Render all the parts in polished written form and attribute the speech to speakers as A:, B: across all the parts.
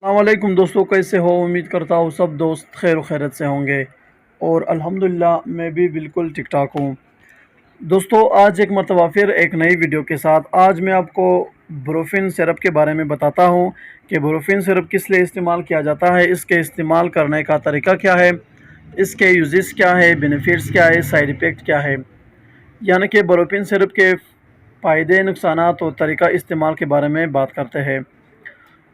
A: अलैक्म दोस्तों, कैसे हो। उम्मीद करता हूँ सब दोस्त खैर व खैरत से होंगे और अल्हम्दुलिल्लाह मैं भी बिल्कुल ठीक ठाक हूँ। दोस्तों, आज एक मरतबा फिर एक नई वीडियो के साथ आज मैं आपको ब्रोफिन सिरप के बारे में बताता हूँ कि ब्रोफिन सिरप किस लिए इस्तेमाल किया जाता है, इसके इस्तेमाल करने का तरीका क्या है, इसके यूजेस क्या है, बेनिफिट्स क्या है, साइड इफ़ेक्ट क्या है, यानी कि ब्रोफिन सिरप के फ़ायदे, नुकसानात और तरीका इस्तेमाल के बारे में बात करते हैं।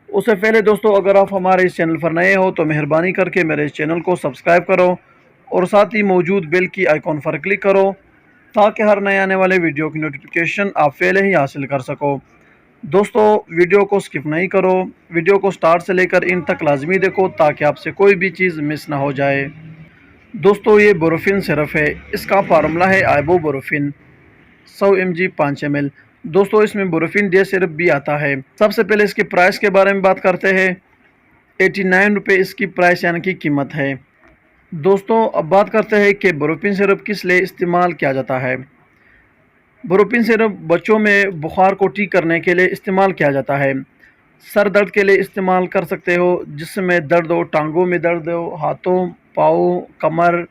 A: उससे पहले दोस्तों, अगर आप हमारे इस चैनल पर नए हो तो मेहरबानी करके मेरे इस चैनल को सब्सक्राइब करो और साथ ही मौजूद बेल की आइकॉन पर क्लिक करो ताकि हर नए आने वाले वीडियो की नोटिफिकेशन आप पहले ही हासिल कर सको। दोस्तों, वीडियो को स्किप नहीं करो, वीडियो को स्टार्ट से लेकर इन तक लाजमी देखो ताकि आपसे कोई भी चीज़ मिस ना हो जाए। दोस्तों, ये बोरोफिन सिरप है, इसका फार्मूला है आइबोबोरोफिन 100 mg 5 ml। दोस्तों, इसमें बोरोफिन डे सिरप भी आता है। सबसे पहले इसके प्राइस के बारे में बात करते हैं। 89 रुपये इसकी प्राइस यानी कि कीमत है। दोस्तों, अब बात करते हैं कि बोरोफिन सिरप किस लिए इस्तेमाल किया जाता है। बोरोफिन सिरप बच्चों में बुखार को ठीक करने के लिए इस्तेमाल किया जाता है। सर दर्द के लिए इस्तेमाल कर सकते हो, जिसमें दर्द हो, टांगों में दर्द हो, हाथों, पाँव, कमर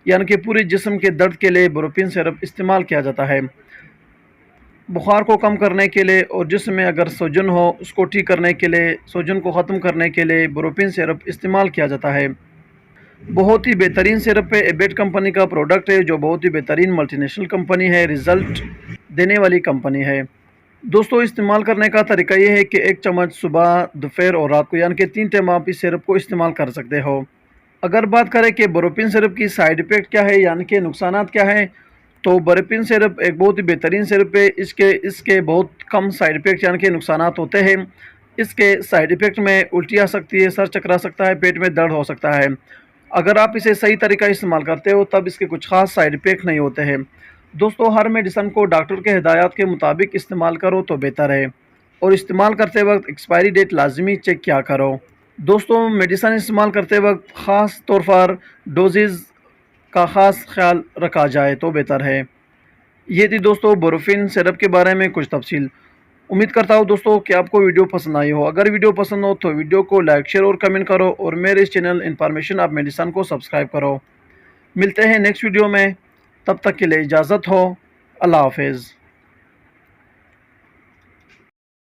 A: यानी कि पूरे जिस्म के दर्द के लिए बोरोफिन सिरप इस्तेमाल किया जाता है। बुखार को कम करने के लिए और जिस्म में अगर सूजन हो उसको ठीक करने के लिए, सूजन को ख़त्म करने के लिए बोरोफिन सिरप इस्तेमाल किया जाता है। बहुत ही बेहतरीन सिरप है, एबेट कंपनी का प्रोडक्ट है जो बहुत ही बेहतरीन मल्टीनेशनल कंपनी है, रिज़ल्ट देने वाली कंपनी है। दोस्तों, इस्तेमाल करने का तरीका ये है कि 1 चम्मच सुबह, दोपहर और रात को यानी कि 3 टाइम आप इस सिरप को इस्तेमाल कर सकते हो। अगर बात करें कि बोरोफिन सिरप की साइड इफ़ेक्ट क्या है यानी कि नुकसानात क्या है, तो बोरोफिन सिरप एक बहुत ही बेहतरीन सिरप है। इसके बहुत कम साइड इफ़ेक्ट यानी कि नुकसानात होते हैं। इसके साइड इफ़ेक्ट में उल्टी आ सकती है, सर चकरा सकता है, पेट में दर्द हो सकता है। अगर आप इसे सही तरीका इस्तेमाल करते हो तब इसके कुछ ख़ास साइड इफ़ेक्ट नहीं होते हैं। दोस्तों, हर मेडिसन को डॉक्टर के हिदायत के मुताबिक इस्तेमाल करो तो बेहतर है और इस्तेमाल करते वक्त एक्सपायरी डेट लाजमी चेक किया करो। दोस्तों, मेडिसन इस्तेमाल करते वक्त ख़ास तौर पर डोजेज़ का ख़ास ख्याल रखा जाए तो बेहतर है। ये थी दोस्तों बोरोफिन सिरप के बारे में कुछ तफसील। उम्मीद करता हूँ दोस्तों कि आपको वीडियो पसंद आई हो। अगर वीडियो पसंद हो तो वीडियो को लाइक, शेयर और कमेंट करो और मेरे इस चैनल इन्फॉर्मेशन ऑफ मेडिसन को सब्सक्राइब करो। मिलते हैं नेक्स्ट वीडियो में, तब तक के लिए इजाज़त हो। अल्लाह हाफिज़।